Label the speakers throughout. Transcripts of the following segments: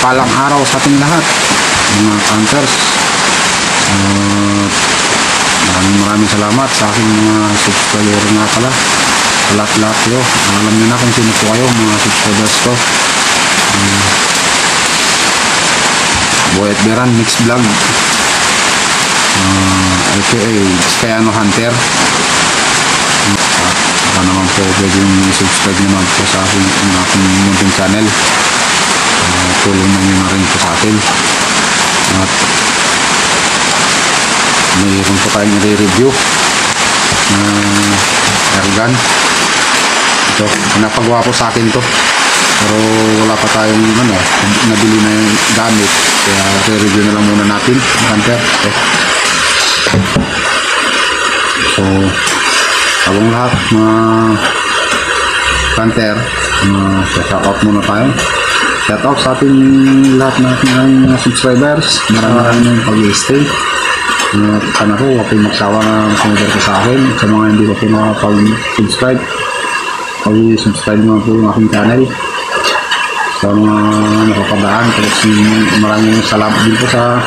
Speaker 1: Mapagpalang araw sa ating lahat, mga hunters. Maraming salamat sa aking mga subscriber nga pala. Sa lahat-lahat kayo. Alam niyo na kung sino po kayo, mga subscribers ko. Boy at Beran, Mix Vlog. aka Skayano Hunter. Baka naman po pwede yung subscribe naman po sa aking munting channel. Tulong na nyo na rin po sa atin. At mayroon po tayong i-review na airgun. Ito, napagawa po sa akin to, pero wala pa tayong nabili na yung gamit, kaya i-review na lang muna natin hunter. So bagong lahat mga hunter, shout out muna tayo. Shout out sa ating lahat ng mga subscribers. Maraming pag-i-stay. Sana po huwag kayong magsawa na sumubir ko sa akin. Sa mga hindi ko po nakapag-subscribe, pag-subscribe naman po yung aking channel. Sa mga nakapadaan, maraming salamat din po sa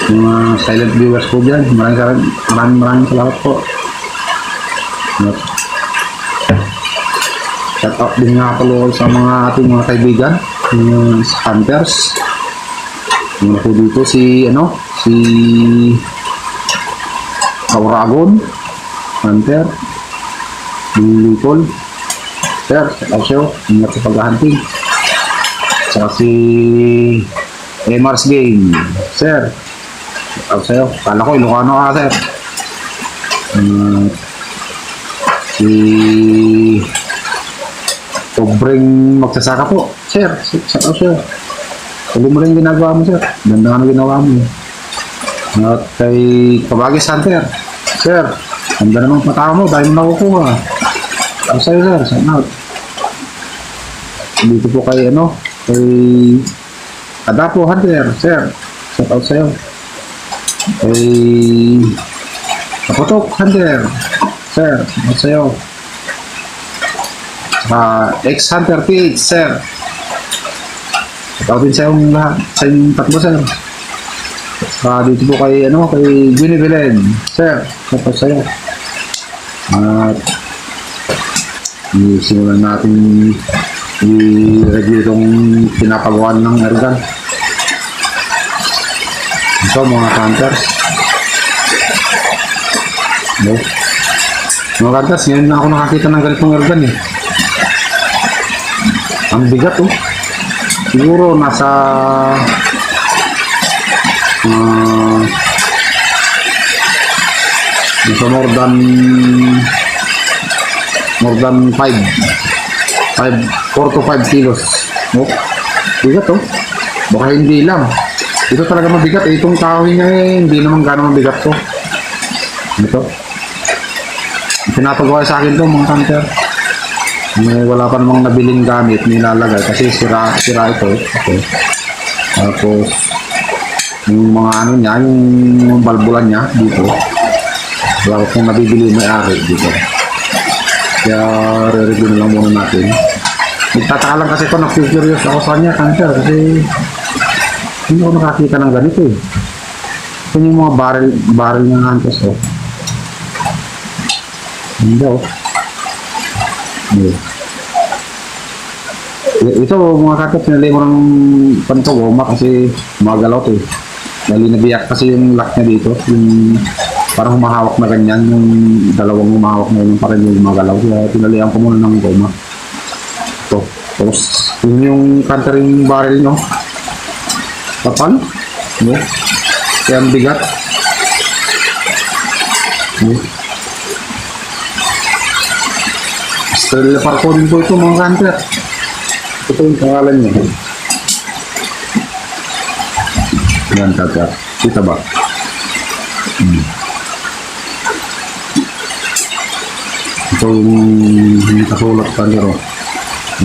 Speaker 1: mga silent viewers po dyan. Maraming salamat po. Shout out din nga po sa mga ating mga kaibigan, mga hunters. Muna po dito si Kauragon Hunter, Lipol. Sir, shout out sa'yo, ingat sa paghahunting. Saka si Mars Game. Sir, shout out sa'yo. Kala ko Ilocano ka, sir. Si sobrang magsasaka po, sir. Shout out sa'yo. Tuloy mo rin ginagawa mo, sir. Ganda nga ginawa mo. At kay Kabagis Hunter, sir, ganda namang pataka mo dahil mo nakukuha. Shout out sa'yo, sir. Shout out. Dito po kay kay Adapo Hunter, sir. Shout out sa'yo. Kay Kapotok Hunter, sir. Shout out sa'yo. Ex-Hunter PH, sir. Shout out din sa yung lahat, sa yung tatlo, sir. Dito po kay Gwynny Belen, sir. Shout out sa'yo. At simulan natin i-review itong pinapagawa ng airgun. Ito mga hunters. Mga hunters, ngayon na ako nakakita ng ganitong airgun eh. Ang bigat oh. Siguro nasa more than 4 to 5 kilos. Oh, bigat oh. Baka hindi lang. Ito talaga mabigat eh. Itong kahoy niya eh, hindi naman gano'ng mabigat to. Ito. Pinapagawa sa akin to mga hunter. Wala pa namang nabiling gamit nilalagay kasi sira ito. Okay. Tapos yung mga niya, yung balbulan niya dito, wala kung nabibili may-ari dito. Kaya re-review na lang muna natin. Nagtataka lang kasi ito, na-curious ako sa kanya, hunter, kasi hindi ako nakakita ng ganito eh. Ito yung mga barrel ng hunters oh. Hindi oh. Ito mga kakot, sinalay mo ng pantogoma kasi magalaw ito eh. Dali nabiyak kasi yung lock niya dito, yung parang humahawak na ganyan, yung dalawang humahawak na yung parang yung magalaw. Kaya tinalihan ko muna ng goma. Ito, tapos yun yung cantering barrel nyo, kapal kaya ang bigat. Estrella Parco din po ito mga hunter. Ito yung pangalan niya. Yan kaka. Kita ba? Ito yung kasulat pa nyo.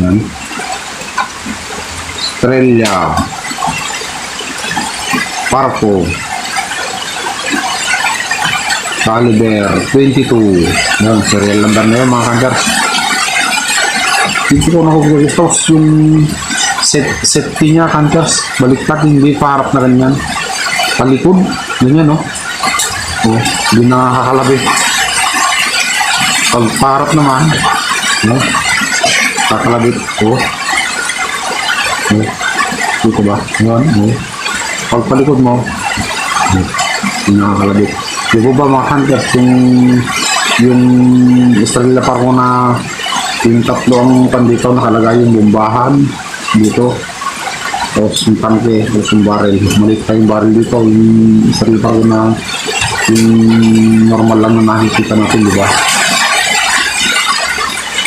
Speaker 1: Yan. Estrella Parco Caliber 22. Yan, serial number na yun mga hunters. Dito ko nakugulitos yung safety niya, Hunters. Baliktad, hindi paharap na ganyan. Palikod, ganyan, no? Oh, hindi nakakalabi. Pag paharap naman, no? Kakalabit, oh. Oh. Dito ba? Yan, oh. Pag palikod mo, oh. Hindi nakakalabit. Di ba ba mga Hunters, yung Estrella Parko na yung tatlo ang pandito nakalagay yung bombahan dito, tapos yung tangke, tapos yung barrel, maliit pa yung barrel dito, yung Estrella Parko na yung normal lang na nakikita natin, di ba?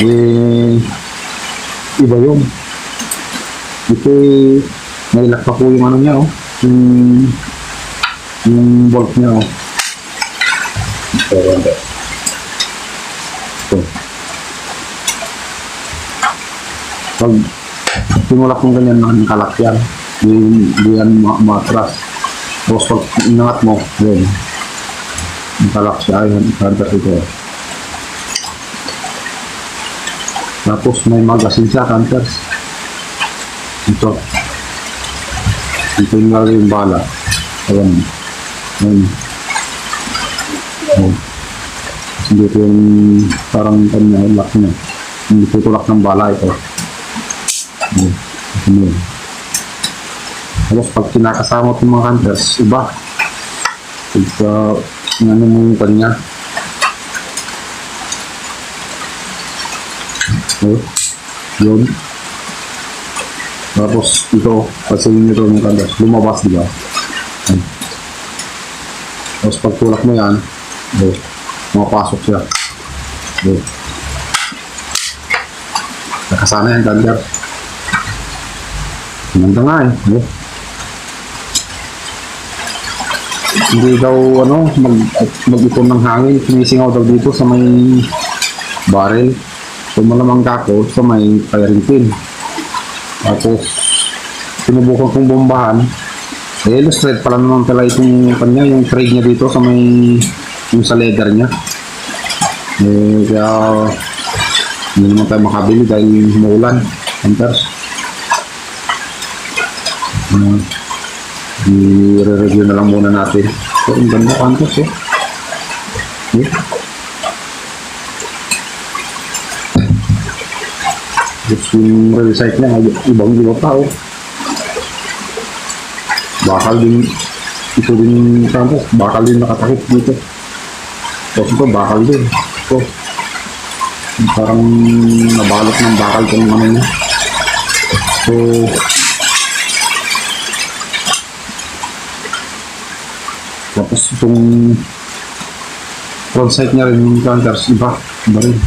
Speaker 1: Eh, iba yun. Ito nailak pa po yung ano niya, oh, yung bolt niya, oh. Ito. Pag tumulak ng ganyan, nakalak yan. Di yan matras. Tapos pag inangat mo, yun. Nakalak siya. Ayun, Hunters ito. Tapos may magasin siya, Hunters. Ito. Ito yung lagi yung bala. Ayun. Ayun. Ayun. Dito yung parang kanya, lock niya. Hindi tutulak ng bala ito. Ayun. Tapos pag kinakasama itong mga Hunters, iba. Pagka ano mo yung kanya. Ayun. Yun. Tapos ito, pasilin nito yung Hunters. Lumabas, diba? Ayun. Tapos pag tulak mo yan, ayun. Mapasok siya. Ayun. Nakasana yan, Hunters. Ganda nga eh. Ayun. Hindi daw mag-ipon ng hangin, sinisingaw daw dito sa may barrel. So malamang kako sa may firing pin. Tapos sinubukan kong bombahan, eh illustrate pala naman pala itong kanya, yung trade niya dito sa may yung sa leather niya. Eh kaya hindi naman tayo makabili dahil umuulan. Hunters. I-review na lang muna natin. So, ang ganda, Hunters, eh. Okay. Gusto yung real-sight niya, ibang-iba pa, oh. Bakal din, ito din yung Hunters, bakal din nakatakip dito. Tapos ito, bakal din. Ito, parang nabalot ng bakal kung ano niya. So, tapos itong front sight niya rin yung Hunters, iba rin.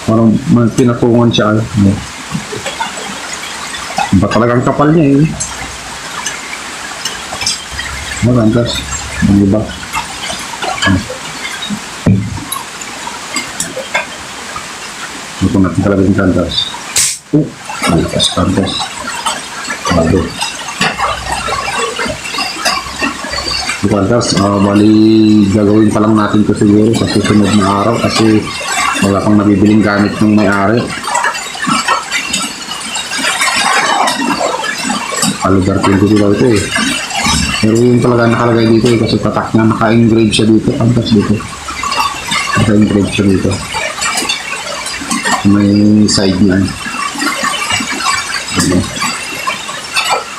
Speaker 1: Parang pinatungan siya. Iba talagang kapal niya eh. Hunters, ang iba. Ito natin talaga yung Hunters. Malakas Hunters. Bago. Hunters, bali gagawin pa lang natin ito siguro sa susunod na araw kasi wala pang nabibiling gamit ng may-ari. Alugar 22 daw ito eh. Pero yun talaga nakalagay dito eh kasi tatak niya, naka-engrave siya dito. Hunters dito. Naka-engrave siya dito. May side niya eh.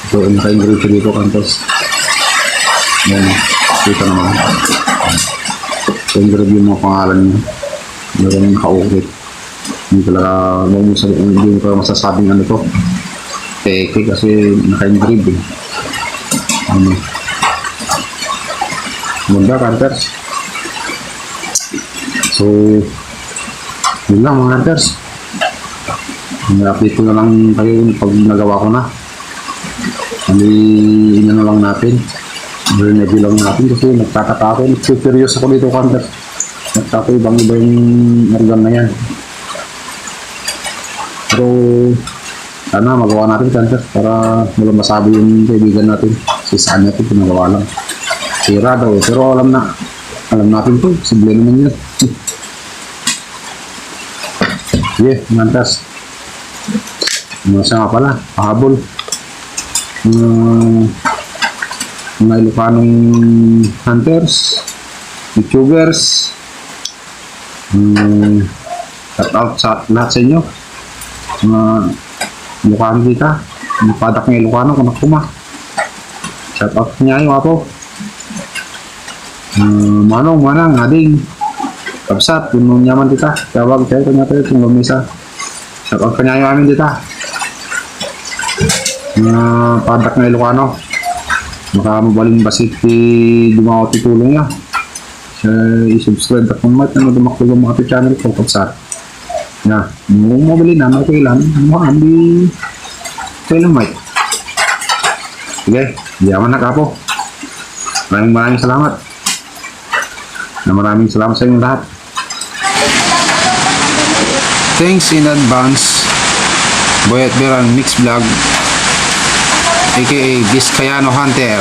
Speaker 1: Ito, naka-engrave siya dito, Hunters. Yan, dito naman. So, engrave yung mga pangalan niya. Meron naka-ukit. Hindi talaga, hindi ko masasabing ano to. Peke kasi naka-engrave eh. Ano. Ganda, Hunters. So, yun lang mga Hunters. I-update ko na lang kayo pag nagawa ko na. Ina na lang natin. Review lang natin kasi nagtataka ako. Nag-curious ako dito, Hunters. Nagtataka ibang-iba yung organ na yan. Pero, sana magawa natin, Hunters, para wala masabi yung kaibigan natin. Kasi saan niya ito, pinagawa lang. Sira daw eh. Pero alam natin ito. Simple naman yun. Yeah, Hunters. Siya nga pala, pahabol. Mga Ilocanong hunters, YouTubers, shout out sa lahat sa inyo. Mga Ilocano kita, mga padak ng Ilocano, kanak-kuma. Shout out niya yung apo. Manang, ading, kapsat, yung nyaman kita. Tawag kayo, kanya itong lumisa. Shout out kanya yung amin kita. Mga padak ng Ilocano. Baka mabaling basit dumawa tulong niya. I-subscribe at kumat na dumaklo yung mga channel ko kapsat. Na, kung mabili na, okay lang. Hindi kailan mic. Sige, diyaman na kapo. Maraming salamat. Maraming salamat sa inyong lahat. Thanks in advance. Boy at Beran Mix Vlog, aka Vizcayano Hunter.